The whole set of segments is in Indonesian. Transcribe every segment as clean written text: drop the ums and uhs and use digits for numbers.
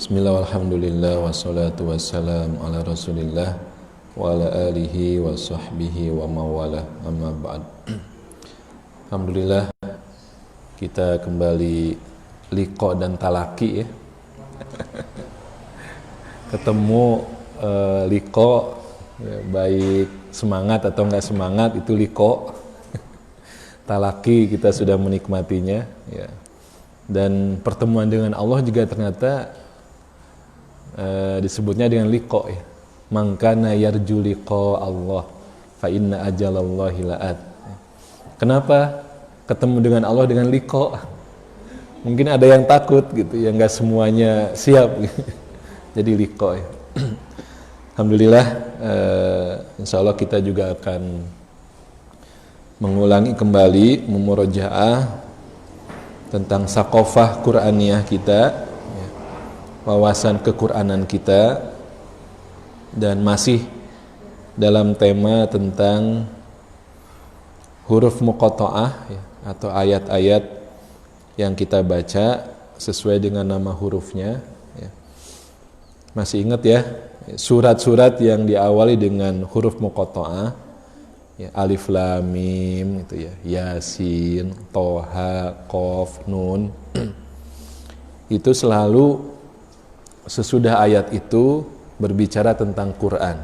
Bismillah, alhamdulillah, wassalatu wassalamu ala rasulillah wa ala alihi wa sahbihi wa mawala, amma ba'd. Alhamdulillah, kita kembali liqa dan talaki ya. Ketemu liqa ya, baik semangat atau enggak semangat itu liqa. Talaki kita sudah menikmatinya ya. Dan pertemuan dengan Allah juga ternyata disebutnya dengan liqa ya. Man kana yarju liqa Allah fa inna ajalallahi la'at. Kenapa ketemu dengan Allah dengan liqa? Mungkin ada yang takut gitu, yang enggak semuanya siap. Jadi liqa ya. Alhamdulillah, insyaallah kita juga akan mengulangi kembali memurajaah tentang saqafah Qur'aniyah kita, wawasan kequr'anan kita, dan masih dalam tema tentang huruf muqatta'ah ya, atau ayat-ayat yang kita baca sesuai dengan nama hurufnya ya. Masih ingat ya surat-surat yang diawali dengan huruf muqatta'ah ya, alif lam mim itu ya, yasin, toha, qaf, nun. Itu selalu sesudah ayat itu berbicara tentang Quran.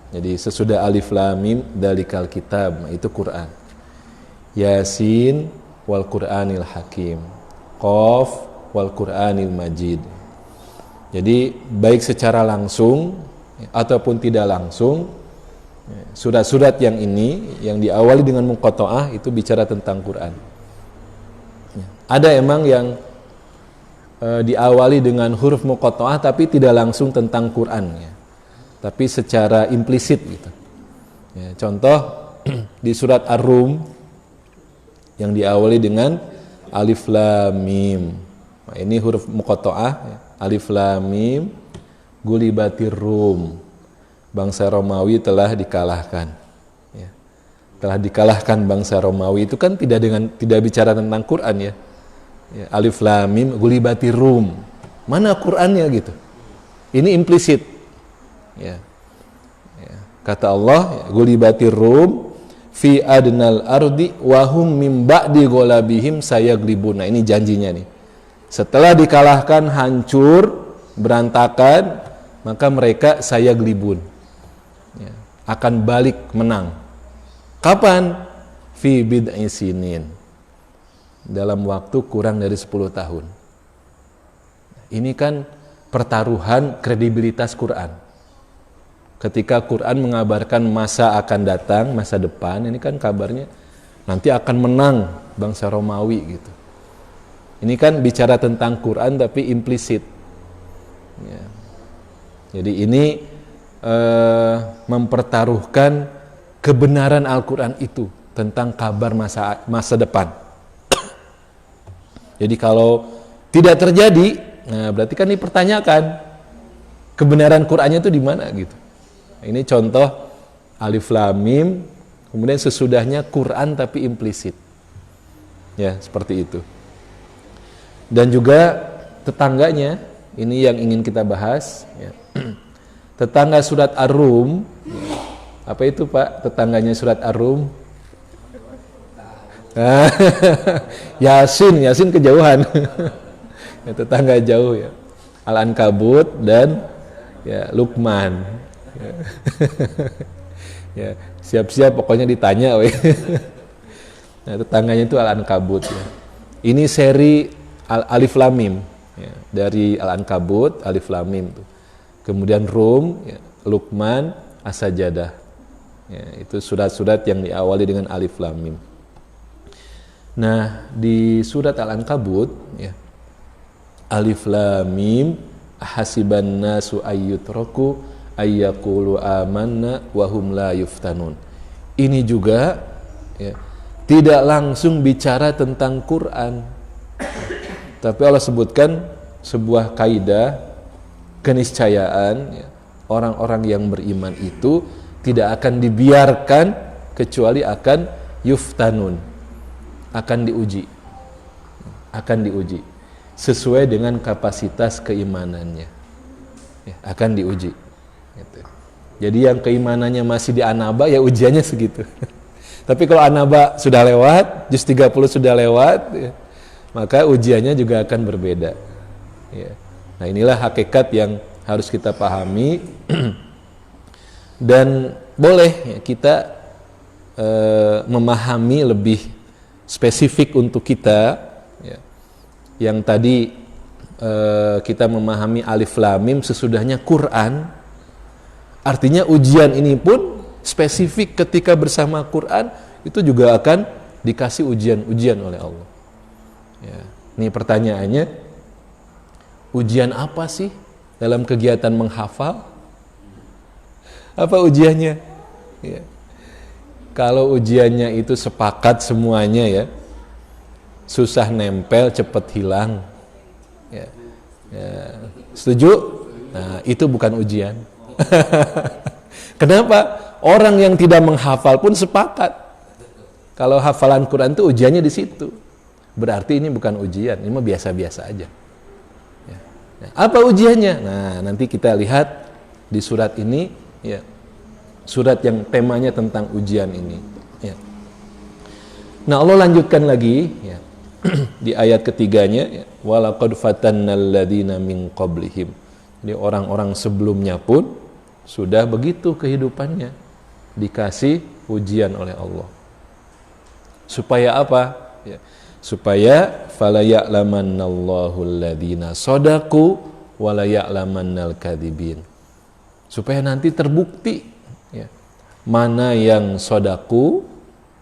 Jadi sesudah alif lam mim dalikal kitab, itu Quran. Yasin wal Qur'anil hakim, qaf wal Qur'anil majid. Jadi baik secara langsung ataupun tidak langsung, surat-surat yang ini yang diawali dengan muqatta'ah itu bicara tentang Quran. Ada emang yang diawali dengan huruf muqatta'ah tapi tidak langsung tentang Quran ya. Tapi secara implisit gitu. Ya, contoh di surat Ar-Rum yang diawali dengan alif lam mim. Nah, ini huruf muqatta'ah ya. Alif lam mim gulibatir rum. Bangsa Romawi telah dikalahkan. Ya. Telah dikalahkan bangsa Romawi itu kan tidak bicara tentang Quran ya. Ya, alif lam mim gulibatir rum. Mana Qur'annya gitu? Ini implisit. Ya. Ya. Kata Allah, gulibatir rum fi adnal ardi wa hum mim ba'di ghalabihim sayaglibun. Nah, ini janjinya nih. Setelah dikalahkan, hancur, berantakan, maka mereka sayaglibun. Ya. Akan balik menang. Kapan? Fi bid'i sinin. Dalam waktu kurang dari 10 tahun. Ini kan pertaruhan kredibilitas Quran. Ketika Quran mengabarkan masa akan datang, masa depan, ini kan kabarnya nanti akan menang bangsa Romawi gitu. Ini kan bicara tentang Quran tapi implisit. Ya. Jadi ini mempertaruhkan kebenaran Al-Quran itu tentang kabar masa depan. Jadi kalau tidak terjadi, nah berarti kan dipertanyakan kebenaran Qur'annya itu di mana gitu. Ini contoh alif lam mim, kemudian sesudahnya Quran tapi implisit. Ya, seperti itu. Dan juga tetangganya, ini yang ingin kita bahas ya. Tetangga surat Ar-Rum. Apa itu, Pak? Tetangganya surat Ar-Rum? Yasin kejauhan. Ya, tetangga jauh ya. Al-Ankabut dan ya Luqman. Ya. Ya, siap-siap pokoknya ditanya we. Nah, tetangganya itu Al-Ankabut ya. Ini seri Alif Lam Mim ya, dari Al-Ankabut, Alif Lam Mim tuh. Kemudian Rum, ya, Luqman, As-Sajadah. Ya, itu surat-surat yang diawali dengan Alif Lam Mim. Nah, di surat Al-Ankabut ya, alif lam mim hasiban nasu ayyutraku ayyaqulu amanna wa hum la yuftanun. Ini juga ya, tidak langsung bicara tentang Quran. Tapi Allah sebutkan sebuah kaidah keniscayaan ya, orang-orang yang beriman itu tidak akan dibiarkan kecuali akan yuftanun. Akan diuji. sesuai dengan kapasitas keimanannya. Ya, akan diuji. Gitu. Jadi yang keimanannya masih di anaba, ya ujiannya segitu. Tapi kalau anaba sudah lewat, juz 30 sudah lewat, ya, maka ujiannya juga akan berbeda. Ya. Nah, inilah hakikat yang harus kita pahami. Dan boleh ya, kita memahami lebih spesifik untuk kita, ya. Yang tadi kita memahami alif lam mim sesudahnya Quran, artinya ujian ini pun spesifik ketika bersama Quran, itu juga akan dikasih ujian-ujian oleh Allah. Ya. Ini pertanyaannya, ujian apa sih dalam kegiatan menghafal? Apa ujiannya? Ya. Kalau ujiannya itu sepakat semuanya ya, susah nempel, cepat hilang. Ya. Ya. Setuju? Nah, itu bukan ujian. Kenapa? Orang yang tidak menghafal pun sepakat. Kalau hafalan Quran itu ujiannya di situ. Berarti ini bukan ujian, ini mah biasa-biasa aja. Ya. Nah, apa ujiannya? Nah, nanti kita lihat di surat ini, ya. Surat yang temanya tentang ujian ini. Ya. Nah, Allah lanjutkan lagi, ya. Di ayat ketiganya, ya. Walaqad fatannal ladzina min qablihim. Jadi orang-orang sebelumnya pun sudah begitu kehidupannya, dikasih ujian oleh Allah. Supaya apa? Ya. Supaya fala ya'lamannallahu alladzina shadaqu wa la ya'lamannal kadzibin. Supaya nanti terbukti, ya, mana yang sodaku,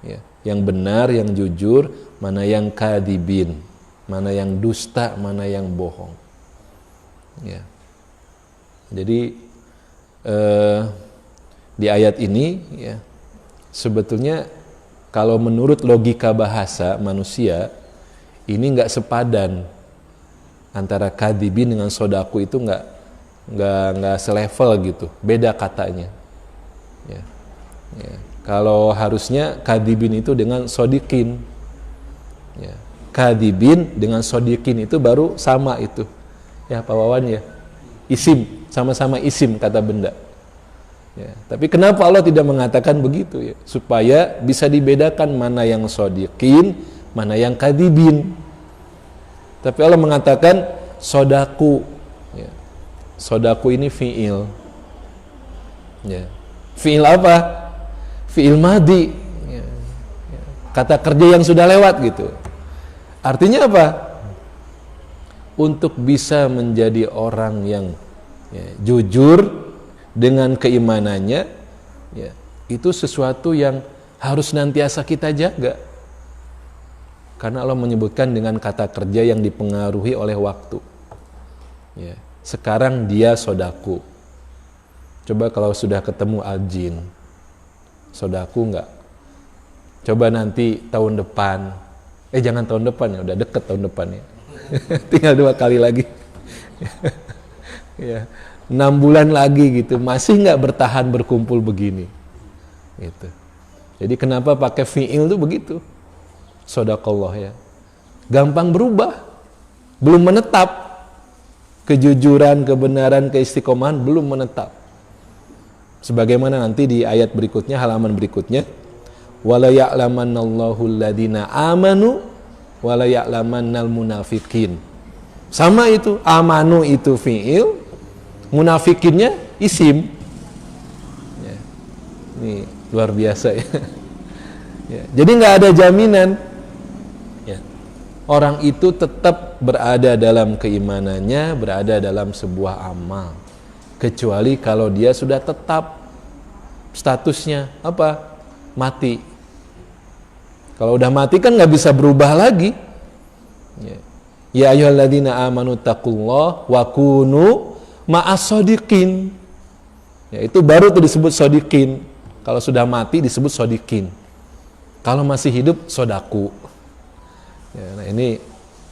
ya, yang benar, yang jujur, mana yang kadzibin, mana yang dusta, mana yang bohong. Ya. Jadi di ayat ini, ya, sebetulnya kalau menurut logika bahasa manusia ini nggak sepadan antara kadzibin dengan sodaku, itu nggak selevel gitu, beda katanya. Ya. Ya. Kalau harusnya kadzibin itu dengan sodikin, ya. Kadzibin dengan sodikin itu baru sama itu, ya Pak Wawan ya, isim, sama-sama isim kata benda. Ya, tapi kenapa Allah tidak mengatakan begitu ya? Supaya bisa dibedakan mana yang sodikin, mana yang kadzibin. Tapi Allah mengatakan sodaku. Ya. Sodaku ini fi'il. Ya. Fi'il apa? Fi'il madi. Ya. Ya. Kata kerja yang sudah lewat gitu. Artinya apa? Untuk bisa menjadi orang yang, ya, jujur dengan keimanannya, ya, itu sesuatu yang harus nantiasa kita jaga. Karena Allah menyebutkan dengan kata kerja yang dipengaruhi oleh waktu. Ya, sekarang dia sodaku. Coba kalau sudah ketemu Aljin, sodaku enggak? Coba nanti tahun depan, jangan tahun depan ya, udah deket tahun depan ya. Tinggal 2 kali lagi. Ya. 6 bulan lagi gitu, masih nggak bertahan berkumpul begini gitu. Jadi kenapa pakai fi'il tuh begitu? Shadaqallah ya, gampang berubah, belum menetap. Kejujuran, kebenaran, keistiqomahan belum menetap. Sebagaimana nanti di ayat berikutnya, halaman berikutnya, wala ya'lamannallahu alladzina amanu wala ya'lamannal munafiqin. Sama itu, amanu itu fi'il, munafikinnya isim. Ya. Ini luar biasa ya. Ya. Jadi nggak ada jaminan, ya, orang itu tetap berada dalam keimanannya, berada dalam sebuah amal, kecuali kalau dia sudah tetap statusnya apa? Mati. Kalau udah mati kan nggak bisa berubah lagi. Ya ayyuhalladzina amanu taqullaha wa kunu ma'as-shodiqin. Ya, itu baru tuh disebut shodiqin. Kalau sudah mati disebut shodiqin. Kalau masih hidup sodaku. Ya, nah ini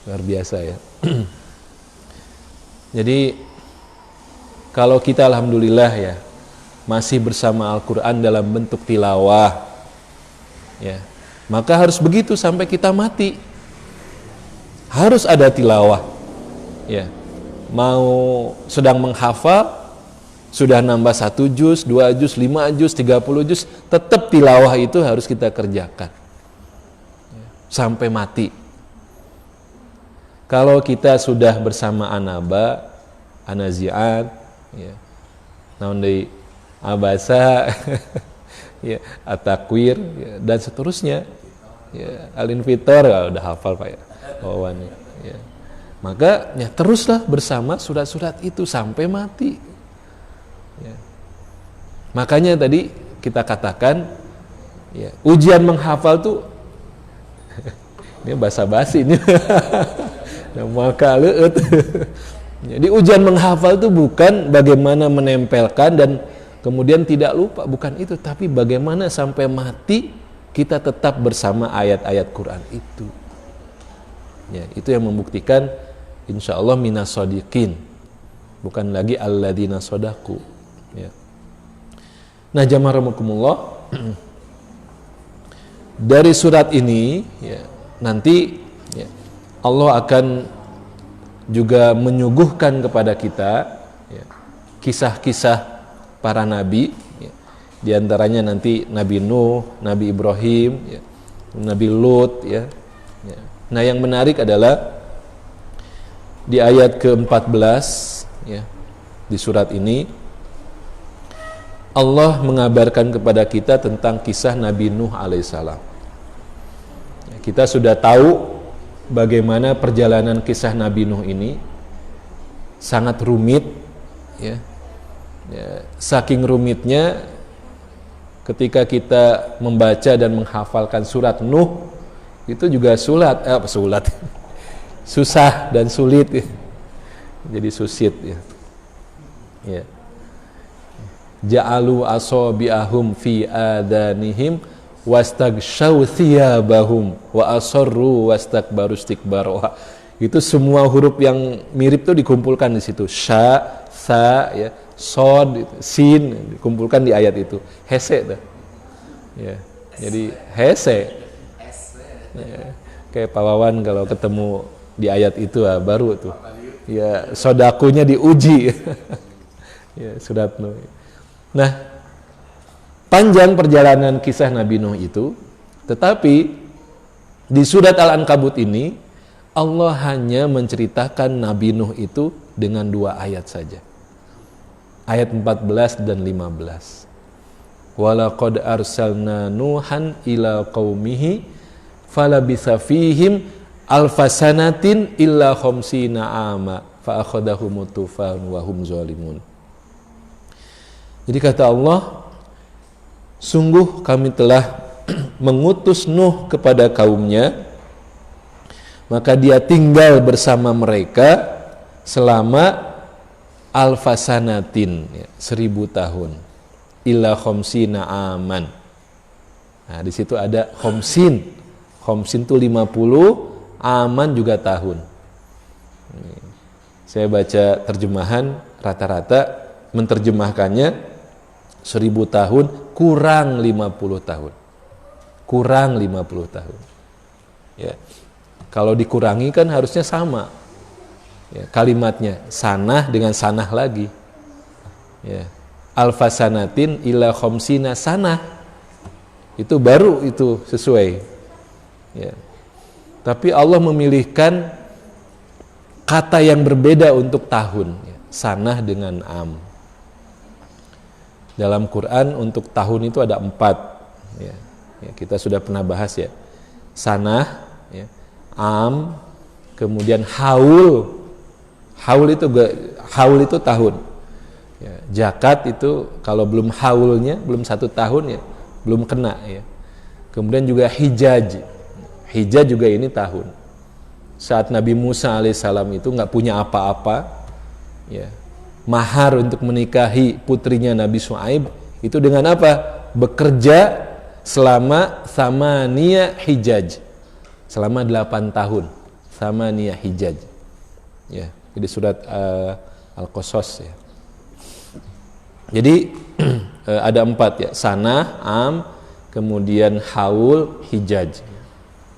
luar biasa ya. Jadi kalau kita alhamdulillah ya masih bersama Al-Quran dalam bentuk tilawah, ya, maka harus begitu sampai kita mati. Harus ada tilawah. ya, mau sedang menghafal, sudah nambah 1 juz, 2 juz, 5 juz, 30 juz, tetap tilawah itu harus kita kerjakan sampai mati. Kalau kita sudah bersama anaba, anaziat, ya, naon deui abasa, ya, atakwir, ya, dan seterusnya, ya, al-infitor, ya, udah hafal Pak ya, Wawan, ya. Maka ya teruslah bersama surat-surat itu sampai mati. Ya. Makanya tadi kita katakan, ya, ujian menghafal tuh ini basa-basi ini. Maka leut. Jadi ujian menghafal tuh bukan bagaimana menempelkan dan kemudian tidak lupa, bukan itu, tapi bagaimana sampai mati kita tetap bersama ayat-ayat Quran itu. Ya, itu yang membuktikan insyaallah minas shodiqin, bukan lagi alladzina sodaku. Ya. Nah, jamaah rahimakumullah, dari surat ini, ya, nanti, ya, Allah akan juga menyuguhkan kepada kita, ya, kisah-kisah para nabi, ya. Di antaranya nanti Nabi Nuh, Nabi Ibrahim, ya, Nabi Lut, ya. Ya. Nah, yang menarik adalah di ayat ke-14, ya, di surat ini Allah mengabarkan kepada kita tentang kisah Nabi Nuh alaihissalam. Ya, kita sudah tahu bagaimana perjalanan kisah Nabi Nuh ini sangat rumit, ya. Ya, saking rumitnya ketika kita membaca dan menghafalkan surat Nuh itu juga susah dan sulit, ya. Jadi susit, ya. Ya. Ja'alu asabi'ahum fi adanihim wastaghshaw thiyabahum wa asarru wastakbaru istikbara. Itu semua huruf yang mirip itu dikumpulkan di situ. Sya, sa, ya, sod, sin dikumpulkan di ayat itu. Hese tuh. Ya. Jadi hese. Ya. Kayak Pak Wawan kalau ketemu di ayat itu, baru tuh, ya, sodakunya diuji. Ya, surat Nuh. Nah, panjang perjalanan kisah Nabi Nuh itu, tetapi di surat Al-Ankabut ini Allah hanya menceritakan Nabi Nuh itu dengan 2 ayat saja, ayat 14 dan 15. Walaqad arsalna Nuhan ila qaumihi falabitha fihim alfasanatin illa khamsina ama fa akhadahumut tufan wa hum zalimun. Jadi kata Allah, sungguh kami telah mengutus Nuh kepada kaumnya, maka dia tinggal bersama mereka selama alfasanatin, ya, 1000 tahun, illa khamsina aman. Nah, di situ ada khamsin. Khamsin itu 50, aman juga tahun. Saya baca terjemahan, rata-rata menterjemahkannya 1000 tahun kurang 50 tahun. Kurang 50 tahun. Ya. Kalau dikurangi kan harusnya sama. Ya, kalimatnya sanah dengan sanah lagi. Ya. Alfasanatin ila khamsina sanah. Itu baru itu sesuai. Ya. Tapi Allah memilihkan kata yang berbeda untuk tahun, ya. Sanah dengan am. Dalam Quran untuk tahun itu ada 4, ya. Ya, kita sudah pernah bahas, ya. Sanah, ya. Am, kemudian haul. Haul itu tahun. Ya, zakat itu kalau belum haulnya, belum 1 tahun, ya, belum kena, ya. Kemudian juga hijaj. Hijaj juga ini tahun. Saat Nabi Musa alaihissalam itu nggak punya apa-apa, ya, mahar untuk menikahi putrinya Nabi Shu'aib itu dengan apa? Bekerja selama thamaniyah hijaj, selama 8 tahun, thamaniyah hijaj, ya. Jadi surat Al-Qasas, ya. Jadi ada 4, ya, sanah, am, kemudian haul, hijaj.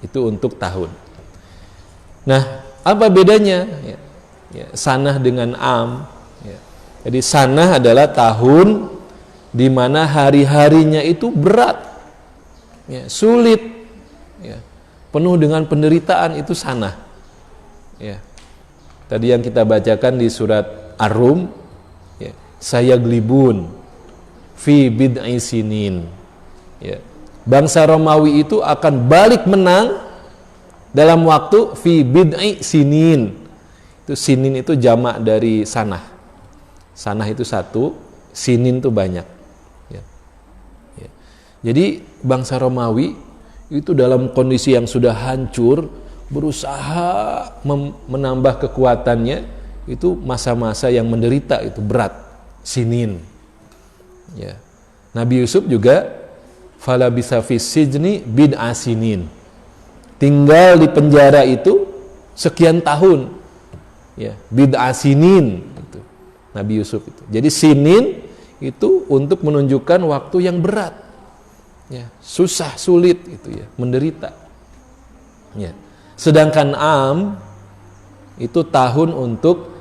Itu untuk tahun. Nah, apa bedanya? Ya. ya, sanah dengan am. Ya. Jadi sanah adalah tahun di mana hari-harinya itu berat, ya, sulit, ya, penuh dengan penderitaan, itu sanah. Ya. Tadi yang kita bacakan di surat Ar-Rum, ya, saya glibun fi bid'i sinin. Ya. Bangsa Romawi itu akan balik menang dalam waktu fi bid'i sinin. Itu sinin itu jamak dari sanah. Sanah itu satu, sinin itu banyak. Ya. Ya. Jadi bangsa Romawi itu dalam kondisi yang sudah hancur, berusaha menambah kekuatannya, itu masa-masa yang menderita, itu berat, sinin. Ya. Nabi Yusuf juga fala bisa fis sijni bid'a sinin. Tinggal di penjara itu sekian tahun. Ya, bid'a sinin itu. Nabi Yusuf itu. Jadi sinin itu untuk menunjukkan waktu yang berat. Ya, susah, sulit itu ya, menderita. Ya. Sedangkan am itu tahun untuk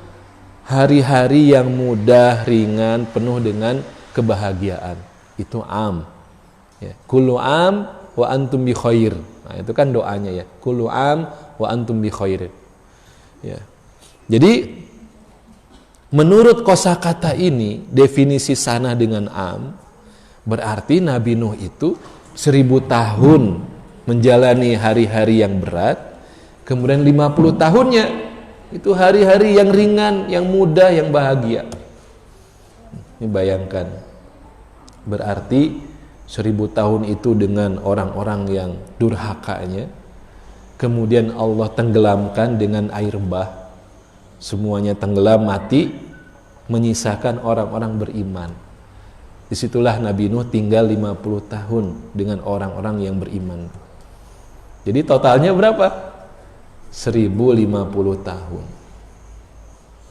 hari-hari yang mudah, ringan, penuh dengan kebahagiaan. Itu am. Ya. Kullu am wa antum bi khair. Nah, itu kan doanya ya. Kullu am wa antum bi khair. Ya. Jadi menurut kosakata ini, definisi sanah dengan am berarti Nabi Nuh itu 1000 tahun menjalani hari-hari yang berat. Kemudian 50 tahunnya itu hari-hari yang ringan, yang mudah, yang bahagia. Ini bayangkan. Berarti 1000 tahun itu dengan orang-orang yang durhakanya. Kemudian Allah tenggelamkan dengan air bah. Semuanya tenggelam, mati, menyisakan orang-orang beriman. Disitulah Nabi Nuh tinggal 50 tahun dengan orang-orang yang beriman. Jadi totalnya berapa? 1050 tahun.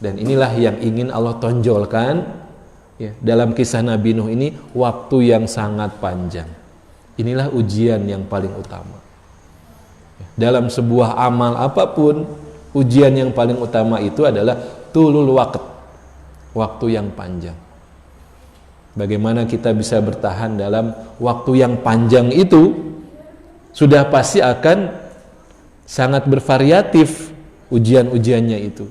Dan inilah yang ingin Allah tonjolkan ya, dalam kisah Nabi Nuh ini, waktu yang sangat panjang. Inilah ujian yang paling utama. Dalam sebuah amal apapun, ujian yang paling utama itu adalah tulul waqt, waktu yang panjang. Bagaimana kita bisa bertahan dalam waktu yang panjang itu, sudah pasti akan sangat bervariatif ujian-ujiannya itu.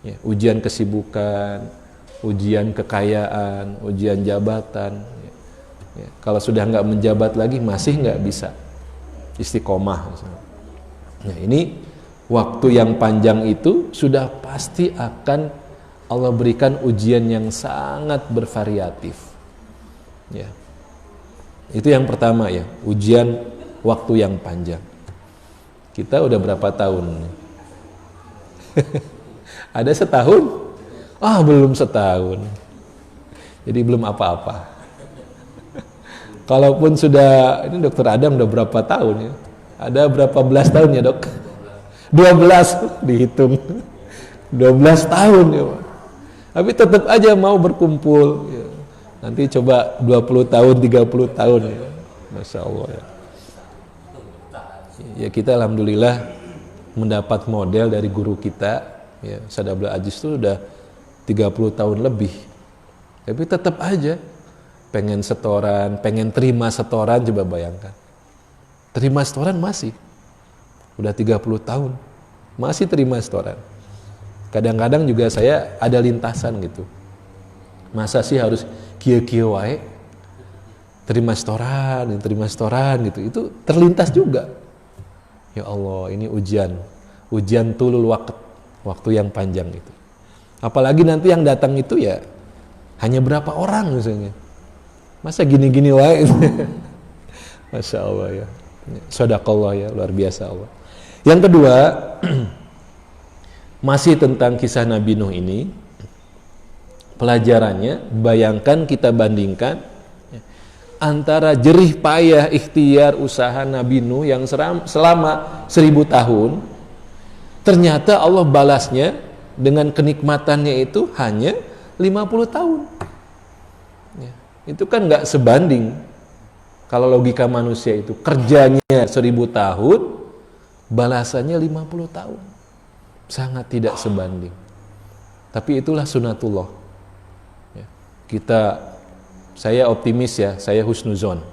Ya, ujian kesibukan, ujian kekayaan, ujian jabatan. Ya, ya, kalau sudah nggak menjabat lagi, masih nggak bisa istiqomah. Nah, ini waktu yang panjang itu sudah pasti akan Allah berikan ujian yang sangat bervariatif. Ya, itu yang pertama ya, ujian waktu yang panjang. Kita udah berapa tahun? Ada setahun? Belum setahun. Jadi belum apa-apa. Kalaupun sudah, ini Dokter Adam udah berapa tahun ya? Ada berapa belas tahun ya dok? 12 dihitung. 12 tahun ya Pak. Tapi tetap aja mau berkumpul. Ya. Nanti coba 20 tahun, 30 tahun ya. Masya Allah ya. Ya kita alhamdulillah mendapat model dari guru kita ya, Ustaz Abdul Aziz itu udah 30 tahun lebih. Tapi tetap aja pengen setoran, pengen terima setoran, coba bayangkan. Terima setoran masih. Udah 30 tahun masih terima setoran. Kadang-kadang juga saya ada lintasan gitu. Masa sih harus kieu-kieu wae terima setoran gitu. Itu terlintas juga. Ya Allah, ini ujian tulul waqt, waktu yang panjang itu. Apalagi nanti yang datang itu ya hanya berapa orang misalnya. Masa gini-gini wae. Masya Allah ya. Shadaqallah ya, luar biasa Allah. Yang kedua, masih tentang kisah Nabi Nuh ini, pelajarannya, bayangkan kita bandingkan antara jerih payah ikhtiar usaha Nabi Nuh yang selama 1000 tahun, ternyata Allah balasnya dengan kenikmatannya itu hanya 50 tahun. Ya, itu kan nggak sebanding. Kalau logika manusia itu kerjanya 1000 tahun, balasannya 50 tahun. Sangat tidak sebanding. Tapi itulah sunatullah. Ya. Saya optimis ya, saya husnuzon.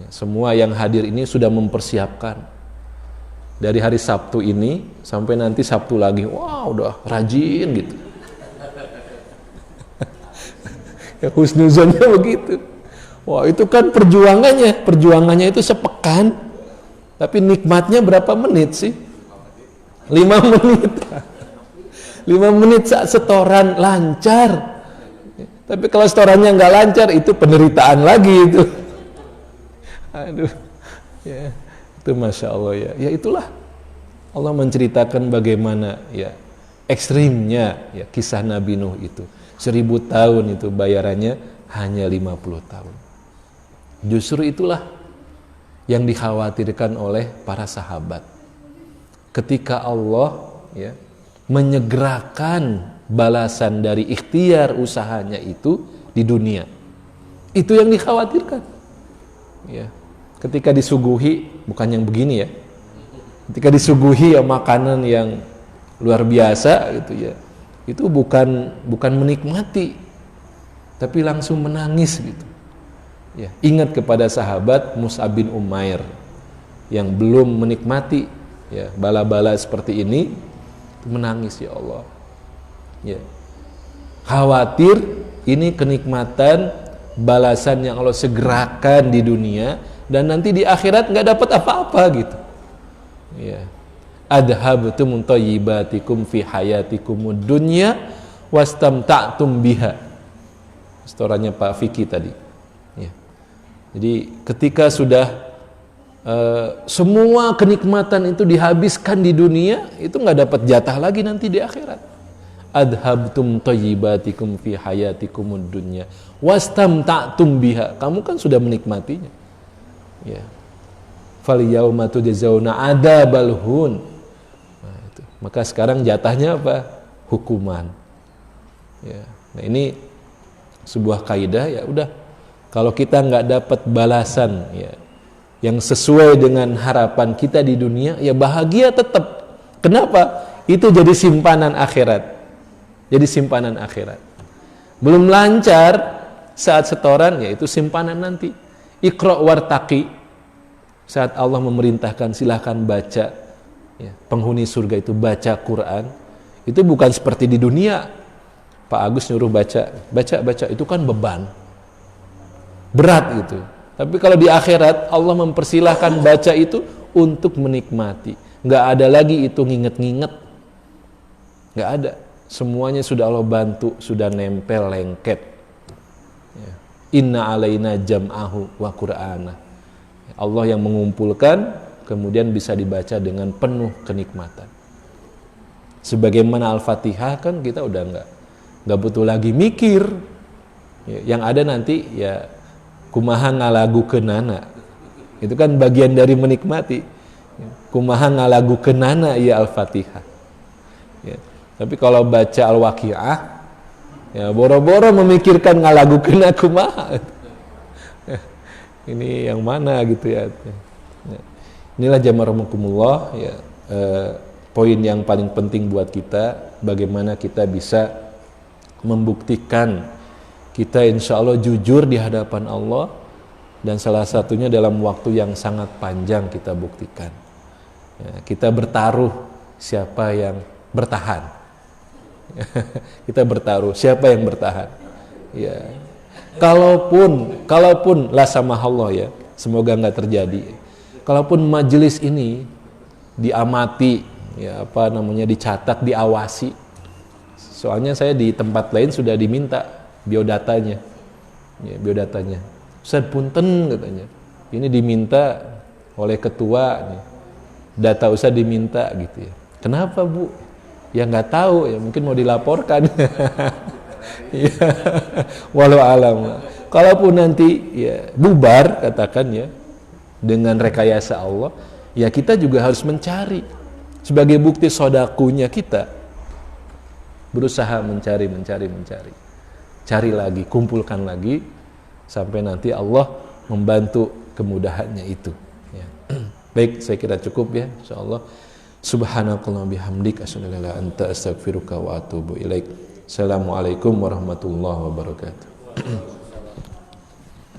Ya, semua yang hadir ini sudah mempersiapkan. Dari hari Sabtu ini sampai nanti Sabtu lagi, wah udah rajin gitu. Ya, husnuzonnya begitu. Wah itu kan perjuangannya itu sepekan, tapi nikmatnya berapa menit sih? 5 menit. 5 menit saat setoran lancar. Tapi kalau setorannya nggak lancar, itu penderitaan lagi itu. Aduh, ya itu masya Allah ya. Ya itulah Allah menceritakan bagaimana ya ekstrimnya ya kisah Nabi Nuh itu. 1000 tahun itu bayarannya hanya 50 tahun. Justru itulah yang dikhawatirkan oleh para sahabat. Ketika Allah ya menyegerakan balasan dari ikhtiar usahanya itu di dunia, itu yang dikhawatirkan. Ya, ketika disuguhi bukan yang begini ya, ketika disuguhi ya makanan yang luar biasa gitu ya, itu bukan menikmati, tapi langsung menangis gitu. Ya, ingat kepada sahabat Mus'ab bin Umair yang belum menikmati ya bala-bala seperti ini, menangis ya Allah. Ya. Khawatir ini kenikmatan balasan yang Allah segerakan di dunia dan nanti di akhirat nggak dapat apa-apa gitu. Ya. Adhabtum thayyibatikum fi hayatikumud dunya wastamta'tum biha. Setorannya Pak Fiki tadi. Ya. Jadi ketika sudah semua kenikmatan itu dihabiskan di dunia, itu nggak dapat jatah lagi nanti di akhirat. Adhabtum thayyibatikum fi hayatikumud dunya wastamta'tum biha. Kamu kan sudah menikmatinya. Ya. Fal yauma tujzauna adzabal hun. Nah, itu. Maka sekarang jatahnya apa? Hukuman. Ya. Nah, ini sebuah kaidah ya udah. Kalau kita nggak dapat balasan ya yang sesuai dengan harapan kita di dunia, ya bahagia tetap. Kenapa? Itu jadi simpanan akhirat. Jadi simpanan akhirat. Belum lancar saat setoran, ya itu simpanan nanti. Iqra wartaqi. Saat Allah memerintahkan silahkan baca, ya, penghuni surga itu baca Quran. Itu bukan seperti di dunia. Pak Agus nyuruh baca, itu kan beban. Berat gitu. Tapi kalau di akhirat Allah mempersilahkan baca itu untuk menikmati. Nggak ada lagi itu nginget-nginget. Nggak ada. Semuanya sudah Allah bantu, sudah nempel lengket. Ya. Inna alaina jam'ahu wa qur'ana. Allah yang mengumpulkan, kemudian bisa dibaca dengan penuh kenikmatan. Sebagaimana Al-Fatihah kan kita udah nggak butuh lagi mikir. Ya, yang ada nanti ya kumaha ngalagukeunana. Itu kan bagian dari menikmati. Kumaha ngalagukeunana ya Al-Fatihah. Ya. Tapi kalau baca Al-Waqiah, ya boro-boro memikirkan ngalagukeunna kumaha. Ini yang mana gitu ya. Inilah jamaramukumullah ya, poin yang paling penting buat kita, bagaimana kita bisa membuktikan kita insya Allah jujur di hadapan Allah, dan salah satunya dalam waktu yang sangat panjang kita buktikan. Ya, kita bertaruh siapa yang bertahan. Kita bertaruh siapa yang bertahan. Ya. Kalaupun la samahallah ya, semoga nggak terjadi. Kalaupun majelis ini diamati, ya apa namanya dicatat, diawasi. Soalnya saya di tempat lain sudah diminta biodatanya. Ya, biodatanya. Ustaz punten katanya. Ini diminta oleh ketua nih. Data Ustaz diminta gitu ya. Kenapa, Bu? Ya nggak tahu ya, mungkin mau dilaporkan. Ya, walau alam. Kalaupun nanti ya bubar katakan ya dengan rekayasa Allah, ya kita juga harus mencari sebagai bukti sodakunya kita, berusaha mencari, cari lagi, kumpulkan lagi sampai nanti Allah membantu kemudahannya itu. Ya. Baik, saya kira cukup ya, insyaallah. Subhanakallah bihamdik asyhadu an la ilaha illa anta astaghfiruka wa atubu ilaik. Assalamualaikum warahmatullahi wabarakatuh.